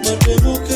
Mate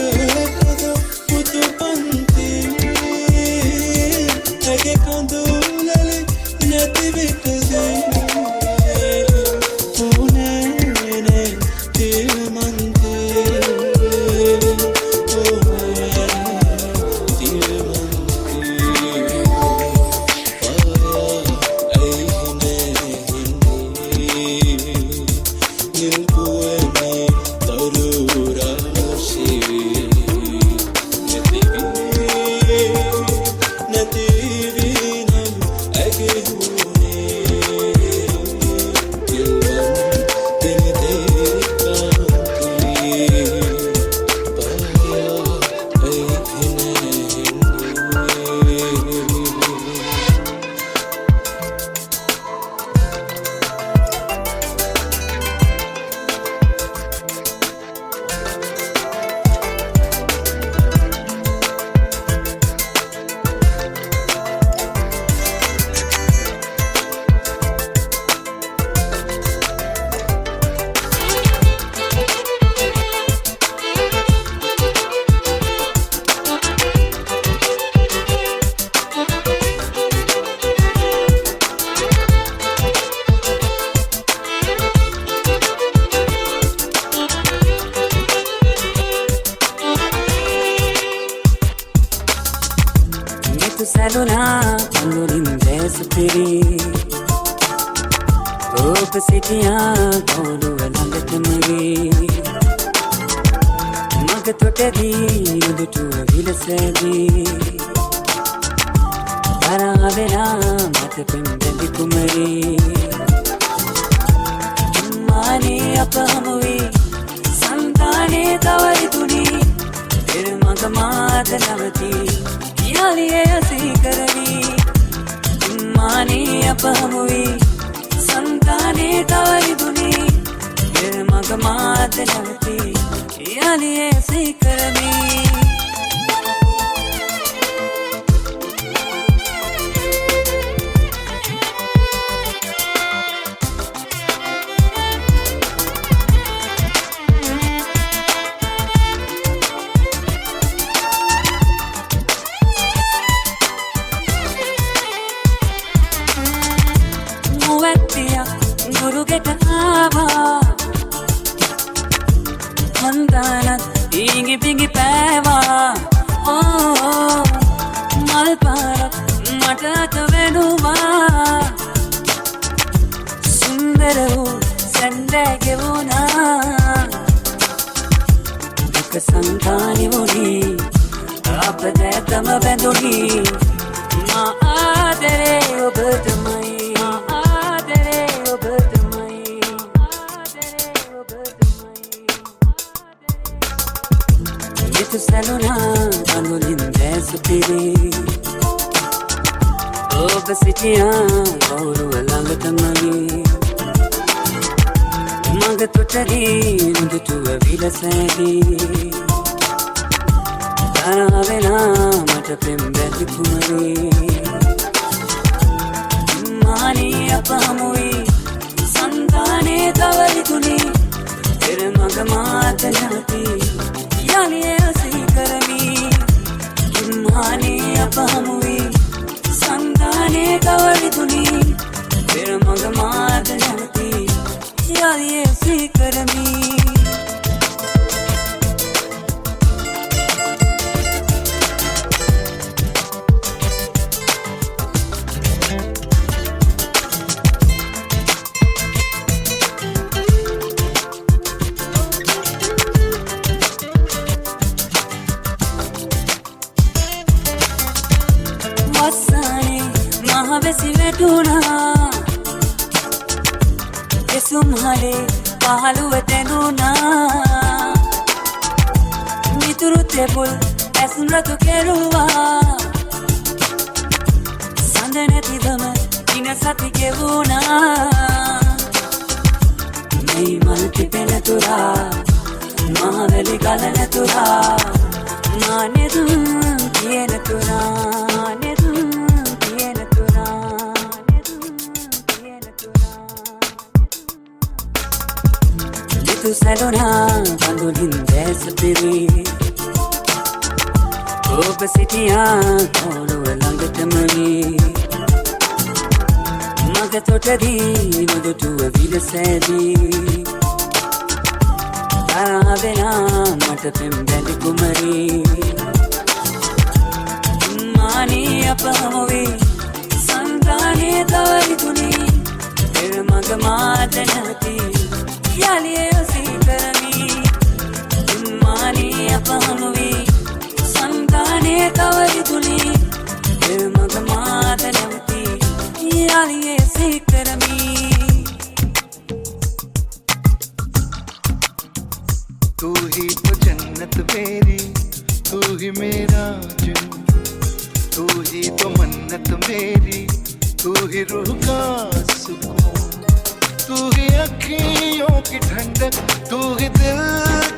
සැලුනා කඳුලින් දැස පිරි ඔබ සිටියා කවුරුව ළඟටම වී මග තොටදී උදුටුව විලසදී තරාවෙලා මට පෙම් බැඳි කුමරී මානේ අප හමුවී සංතානේ තවරිතුනි පෙර මග මාත නවතී යාලියේ ඇසී කරවී මානේ අප හමුවී संताने तवरी दुनी फिर मग मात लगती यानी ऐसी करनी गुरु के कहावा मंदानत पिंगी पिंगी पैवा ओ मल पारक मटक वेणुवा सुंदर हो संडे के वोना एक संतानी वोनी आप दे तम बेंदुनी माँ आदरे उबतमई tu salona kandulin des piri ob sitiya gauru alangatami mag totadi undutuwa vilasadi taravena mata pem bedi kumari mani apahamui santane tawari tuni ter mag maat jati yani माने अपहमुई संताने कवरी दुनी फिर मग मात जाती यार ये सी करमी महावेसिवेटूना सुम्हारे पहालुवतेनुना मितुरु तेबुल ऐसुनरतु केरुवा संदनेति दम इनसति केवुना नहीं मल्टी पेनतुरा महावेली गालनतुरा माने तुम किए नतुरा माने tu salona kandulin des piri ob sitiya kawuruwa ළඟටම වී මග තොටදී උදුටුව විලසදී තරාවෙලා මට පෙම් බැඳි කුමරී මානේ අප හමුවී සංතානේ තවරි තුනි පෙර මග මාත නැවතී यालिए उसी करनी माने अपहमुई संताने तवरी दुनी फिर मग मात नवती यालिए उसी करनी तू ही तो जन्नत मेरी तू ही मेरा जुनून तू ही तो मन्नत मेरी तू ही रूह का सुकून तू ही अखियों की ठंडक तू ही दिल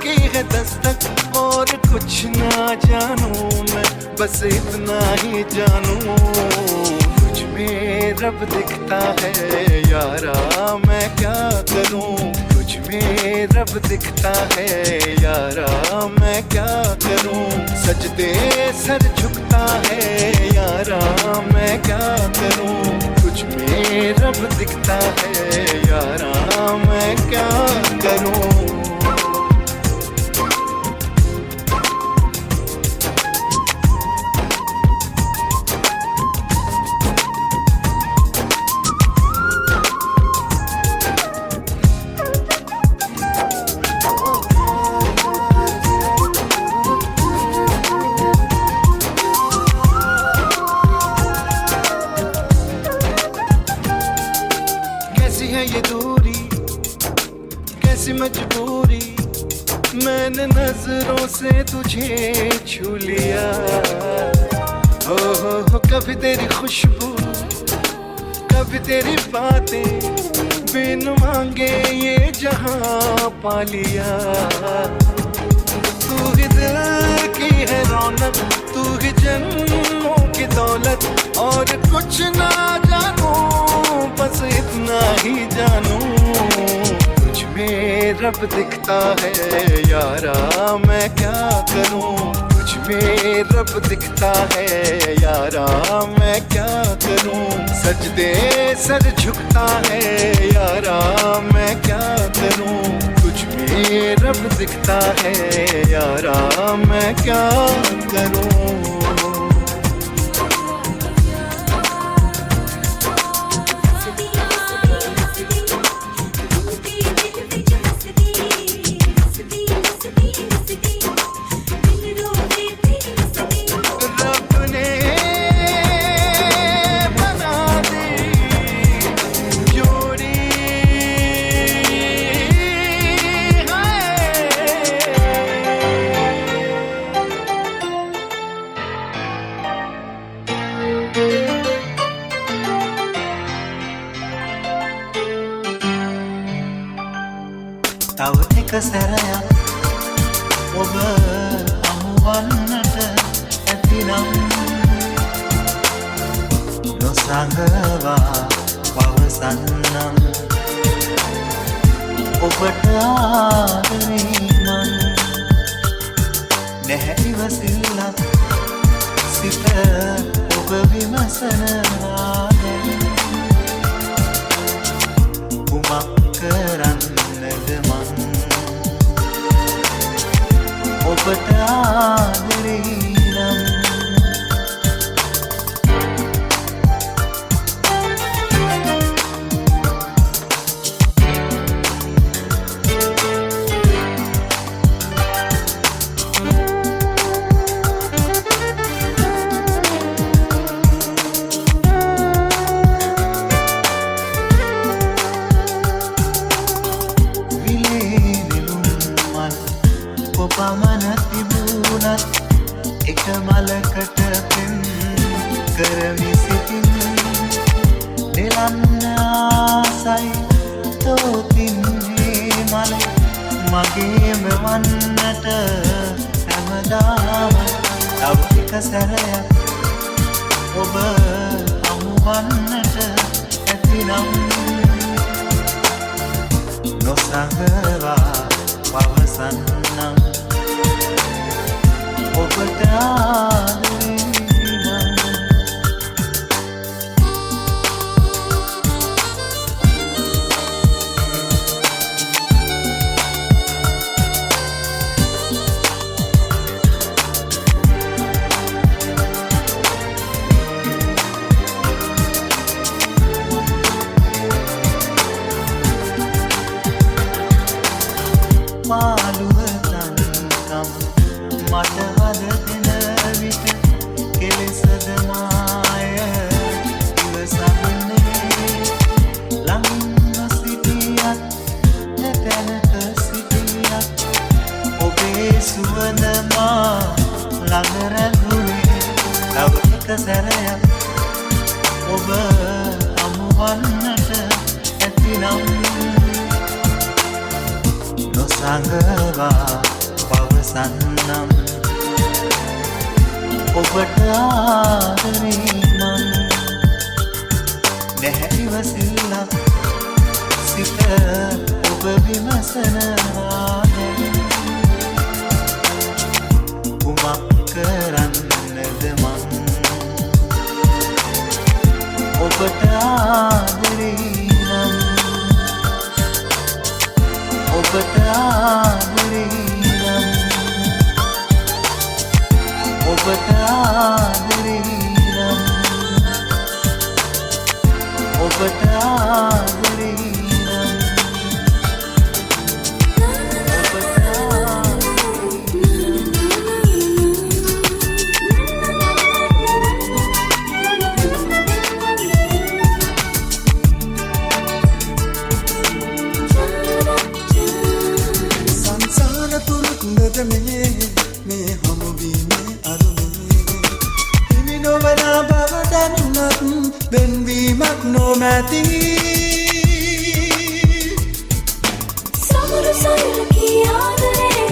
की है दस्तक और कुछ ना जानूं मैं बस इतना ही जानूं तुझ में रब दिखता है यारा मैं क्या करूं तुझ में रब दिखता है यारा मैं क्या करूं सजदे सर झुकता है यारा मैं क्या करूं तुझ में रब दिखता है यारा मैं क्या करूं तुझे छू लिया। हो कभी तेरी खुशबू कभी तेरी बातें बिन मांगे ये जहां पा लिया। तू ही दिल की है रौनक, तू ही जन्मों की दौलत, और कुछ ना जानू बस इतना ही जानू, तुझ में रब दिखता है यारा मैं क्या करूं। तुझ में रब दिखता है यारा मैं क्या करूं। सजदे सर झुकता है यारा मैं क्या करूं। तुझ में रब दिखता है यारा मैं क्या करूं। තව එක සැරයක් ඔබ අමුවන්නට ඇතිනම් නොසඟවා පවසන්නම් ඔබට ආදරේ මං නැහැ ඉවසිල්ලක් සිත ඔබ විමසනවා දැන් කුමක් කරන්නද මං ඔබට ආදරේ නම් පමණ තිබුණත් එක මලකට පෙම් කරමි සිතින් දෙලන්න ආසයි තෝතින්නේ මල මගේම වන්නට හැමදාම තව එක සැරයක් ඔබ හමුවන්නට ඇතිනම් නොසඟවා පවසන්නම් ඔබට ආදරේ නම් මාළුව තනිකම් මට හද දෙන විට කෙලෙසද මාය ඉවසන්නේ ළඟින් නොසිටියත් නැතැනක සිටියත් ඔබේ සුවඳ මා ළඟ රැඳුනේ තව එක සැරයක් ඔබ හමුවන්නට ඇතිනම් නොසඟවා පවසන්නම් ඔබට ආදරේ මං නැහැ ඉවසිල්ලක් සිත ඔබ විමසනවා දැන් කුමක් කරන්නද මං ඔබට ආදරේ නම් ඔබට ආදරේ නම් ඔබට ආදරේ නම් ඔබට ආදරේ නම් ඔබට නොමැති සමරු සයලකි ආදරේ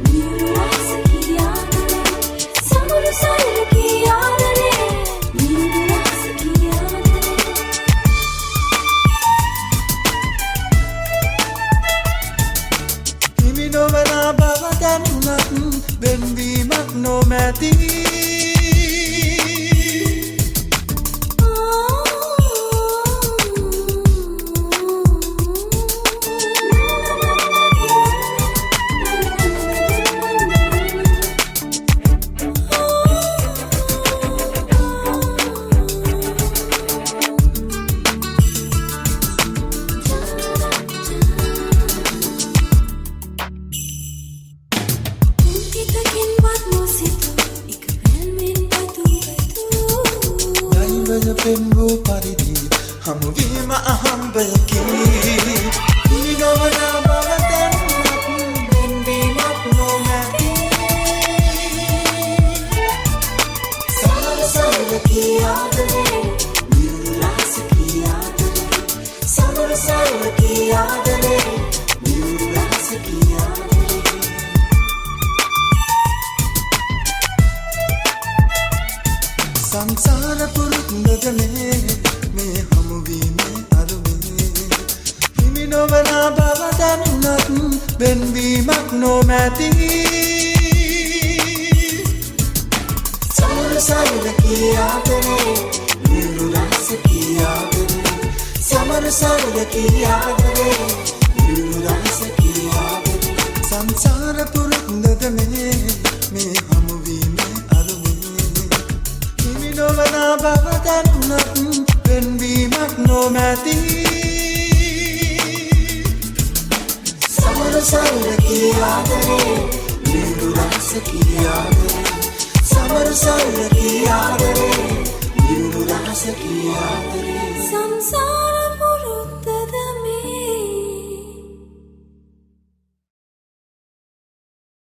නියුරු රසකි ආදරේ සමරු සයලකි ආදරේ නියුරු රසකි ආදරේ හිමි නොවන බව දැනුණත් වෙන්වීමක් නොමැති පෙන්වූ පරිදි හමුවීම අහම්බයකි නිගමන බව දැනුණත් වෙන්වීමක් නොමැති සමරු සයලකි ආදරේ නියුරු රසකි ආදරේ සමරු සයලකි ආදරේ නියුරු රසකි ආදරේ සංසාර පුරුද්දනේ මේ හමුවීමේ අරුමේ හිමි නොවන බව දැනුණත් වෙන්වීමක් නොමැති සමරු සයලකි ආදරේ නියුරු රසකි ආදරේ සමරු සයලකි ආදරේ නියුරු රසකි ආදරේ සංසාර පුරුද්දනේ මේ හමුවීමේ නොවන බව දැනුණත් වෙන්වීමක් නොමැති සමරු සයලකි ආදරේ